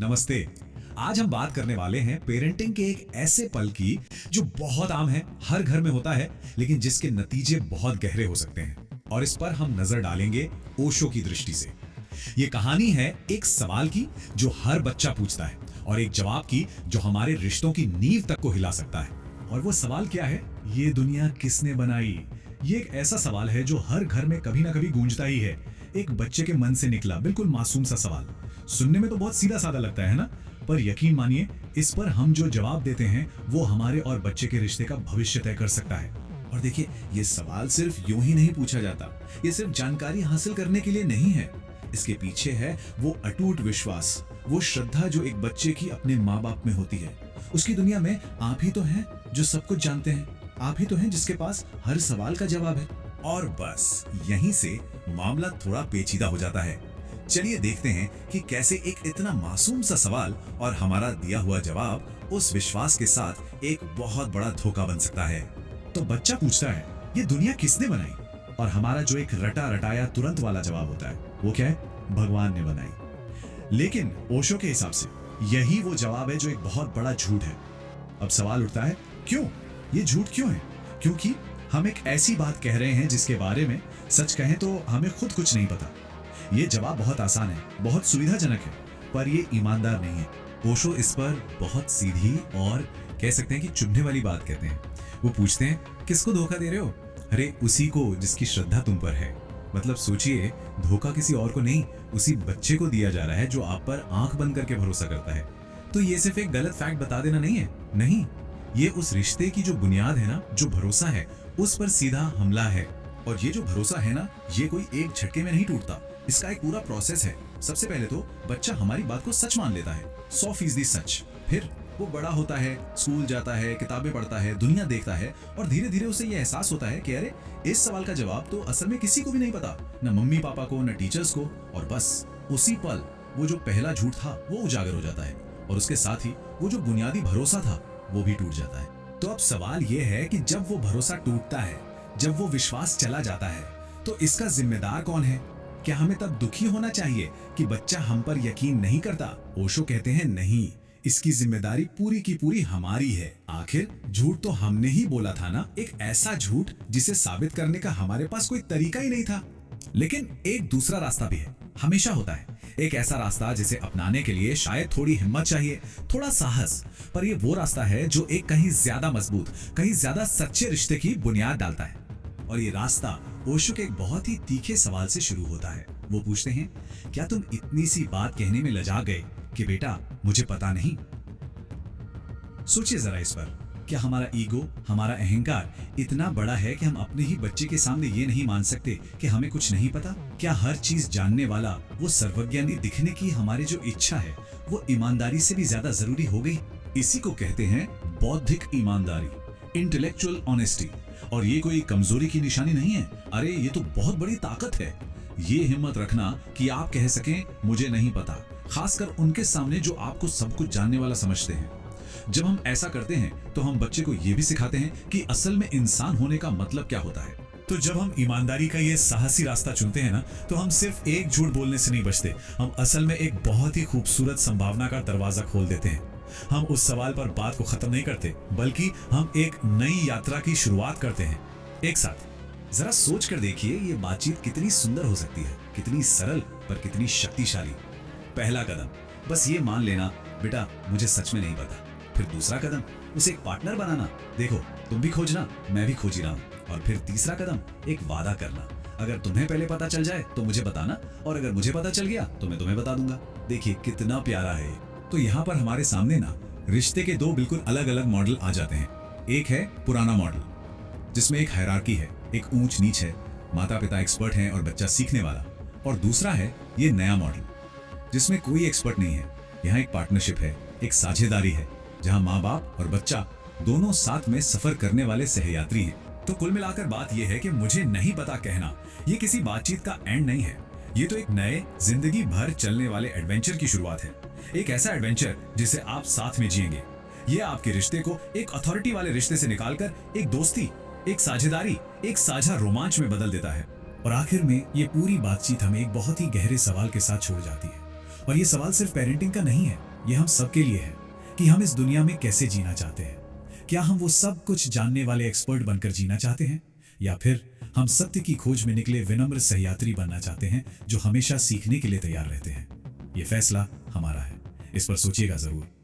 नमस्ते। आज हम बात करने वाले हैं पेरेंटिंग के एक ऐसे पल की जो बहुत आम है, हर घर में होता है, लेकिन जिसके नतीजे बहुत गहरे हो सकते हैं। और इस पर हम नजर डालेंगे ओशो की दृष्टि से। ये कहानी है एक सवाल की जो हर बच्चा पूछता है और एक जवाब की जो हमारे रिश्तों की नींव तक को हिला सकता है। और वो सवाल क्या है? ये दुनिया किसने बनाई? ये एक ऐसा सवाल है जो हर घर में कभी ना कभी गूंजता ही है। एक बच्चे के मन से निकला बिल्कुल मासूम सा सवाल। सुनने में तो बहुत सीधा साधा लगता है ना? पर यकीन मानिए, इस पर हम जो जवाब देते हैं वो हमारे और बच्चे के रिश्ते का भविष्य तय कर सकता है। और देखिए, ये सवाल सिर्फ यूं ही नहीं पूछा जाता। ये सिर्फ जानकारी हासिल करने के लिए नहीं है। इसके पीछे है वो अटूट विश्वास, वो श्रद्धा जो एक बच्चे की अपने माँ बाप में होती है। उसकी दुनिया में आप ही तो हैं जो सब कुछ जानते हैं। आप ही तो हैं जिसके पास हर सवाल का जवाब है। और बस यहीं से मामला थोड़ा पेचीदा हो जाता है। चलिए देखते हैं कि कैसे एक इतना मासूम सा सवाल और हमारा दिया हुआ जवाब उस विश्वास के साथ एक बहुत बड़ा धोखा बन सकता है। तो बच्चा पूछता है, ये दुनिया किसने बनाई? और हमारा जो एक रटा रटाया तुरंत वाला जवाब होता है वो क्या है? भगवान ने बनाई। लेकिन ओशो के हिसाब से यही वो जवाब है जो एक बहुत बड़ा झूठ है। अब सवाल उठता है, क्यों? ये झूठ क्यों है? क्योंकि हम एक ऐसी बात कह रहे हैं जिसके बारे में सच कहें तो हमें खुद कुछ नहीं पता। ये जवाब बहुत आसान है, बहुत सुविधाजनक है, पर ये ईमानदार नहीं है। ओशो इस पर बहुत सीधी और कह सकते हैं कि चुभने वाली बात कहते हैं। वो पूछते हैं, किसको धोखा दे रहे हो? अरे उसी को जिसकी श्रद्धा तुम पर है। मतलब सोचिए, धोखा किसी और को नहीं, उसी बच्चे को दिया जा रहा है जो आप पर आंख बंद करके भरोसा करता है। तो ये सिर्फ एक गलत फैक्ट बता देना नहीं है, नहीं, ये उस रिश्ते की जो बुनियाद है ना, जो भरोसा है, उस पर सीधा हमला है। और ये जो भरोसा है ना, ये कोई एक झटके में नहीं टूटता। इसका एक पूरा प्रोसेस है। सबसे पहले तो बच्चा हमारी बात को सच मान लेता है, 100% सच। फिर वो बड़ा होता है, स्कूल जाता है, किताबें पढ़ता है, दुनिया देखता है, और धीरे धीरे उसे ये एहसास होता है कि अरे इस सवाल का जवाब तो असल में किसी को भी नहीं पता, न मम्मी पापा को, न टीचर्स को। और बस उसी पल वो जो पहला झूठ था वो उजागर हो जाता है, और उसके साथ ही वो जो बुनियादी भरोसा था वो भी टूट जाता है। तो अब सवाल ये है कि जब वो भरोसा टूटता है, जब वो विश्वास चला जाता है, तो इसका जिम्मेदार कौन है? क्या हमें तब दुखी होना चाहिए कि बच्चा हम पर यकीन नहीं करता? ओशो कहते हैं नहीं, इसकी जिम्मेदारी पूरी की पूरी हमारी है। आखिर झूठ तो हमने ही बोला था ना, एक ऐसा झूठ जिसे साबित करने का हमारे पास कोई तरीका ही नहीं था। लेकिन एक दूसरा रास्ता भी है, हमेशा होता है। एक ऐसा रास्ता जिसे अपनाने के लिए शायद थोड़ी हिम्मत चाहिए, थोड़ा साहस, पर ये वो रास्ता है जो एक कहीं ज्यादा मजबूत, कहीं ज्यादा सच्चे रिश्ते की बुनियाद डालता है। और ये रास्ता ओशो के एक बहुत ही तीखे सवाल से शुरू होता है। वो पूछते हैं, क्या तुम इतनी सी बात कहने में लजा गए कि बेटा मुझे पता नहीं? सोचिए जरा इस पर। क्या हमारा ईगो, हमारा अहंकार इतना बड़ा है कि हम अपने ही बच्चे के सामने ये नहीं मान सकते कि हमें कुछ नहीं पता? क्या हर चीज जानने वाला, वो सर्वज्ञानी दिखने की हमारी जो इच्छा है, वो ईमानदारी से भी ज्यादा जरूरी हो गई? इसी को कहते हैं बौद्धिक ईमानदारी, इंटेलेक्चुअल ऑनेस्टी। और ये कोई कमजोरी की निशानी नहीं है, अरे ये तो बहुत बड़ी ताकत है। ये हिम्मत रखना कि आप कह सकें मुझे नहीं पता, खासकर उनके सामने जो आपको सब कुछ जानने वाला समझते हैं। जब हम ऐसा करते हैं तो हम बच्चे को ये भी सिखाते हैं कि असल में इंसान होने का मतलब क्या होता है। तो जब हम ईमानदारी का ये साहसी रास्ता चुनते हैं ना, तो हम सिर्फ एक झूठ बोलने से नहीं बचते, हम असल में एक बहुत ही खूबसूरत संभावना का दरवाजा खोल देते हैं। हम उस सवाल पर बात को खत्म नहीं करते, बल्कि हम एक नई यात्रा की शुरुआत करते हैं एक साथ। जरा सोच कर देखिए, ये बातचीत कितनी सुंदर हो सकती है, कितनी सरल पर कितनी शक्तिशाली। पहला कदम, बस ये मान लेना, बेटा मुझे सच में नहीं पता। फिर दूसरा कदम, उसे एक पार्टनर बनाना, देखो तुम भी खोजना, मैं भी खोज ही रहा हूँ। और फिर तीसरा कदम, एक वादा करना, अगर तुम्हें पहले पता चल जाए तो मुझे बताना, और अगर मुझे पता चल गया तो मैं तुम्हें बता दूंगा। देखिए कितना प्यारा है। तो यहाँ पर हमारे सामने ना रिश्ते के दो बिल्कुल अलग अलग मॉडल आ जाते हैं। एक है पुराना मॉडल, जिसमें एक हायरार्की है, एक ऊंच नीच है, माता पिता एक्सपर्ट हैं और बच्चा सीखने वाला। और दूसरा है ये नया मॉडल, जिसमें कोई एक्सपर्ट नहीं है, यहाँ एक पार्टनरशिप है, एक साझेदारी है, जहाँ माँ बाप और बच्चा दोनों साथ में सफर करने वाले सहयात्री हैं। तो कुल मिलाकर बात यह है कि मुझे नहीं पता कहना ये किसी बातचीत का एंड नहीं है, ये तो एक नए जिंदगी भर चलने वाले एडवेंचर की शुरुआत है। एक ऐसा एडवेंचर जिसे आप साथ में जिएंगे। ये आपके रिश्ते को एक अथॉरिटी वाले रिश्ते से निकालकर एक दोस्ती, एक साझेदारी, एक साझा रोमांच में बदल देता है। और आखिर में ये पूरी बातचीत हमें एक बहुत ही गहरे सवाल के साथ छोड़ जाती है। और ये सवाल सिर्फ पेरेंटिंग का नहीं है, ये हम सबके लिए है कि हम इस दुनिया में कैसे जीना चाहते हैं। क्या हम वो सब कुछ जानने वाले एक्सपर्ट बनकर जीना चाहते हैं, या फिर हम सत्य की खोज में निकले विनम्र सहयात्री बनना चाहते हैं जो हमेशा सीखने के लिए तैयार रहते हैं। ये फैसला हमारा है, इस पर सोचिएगा जरूर।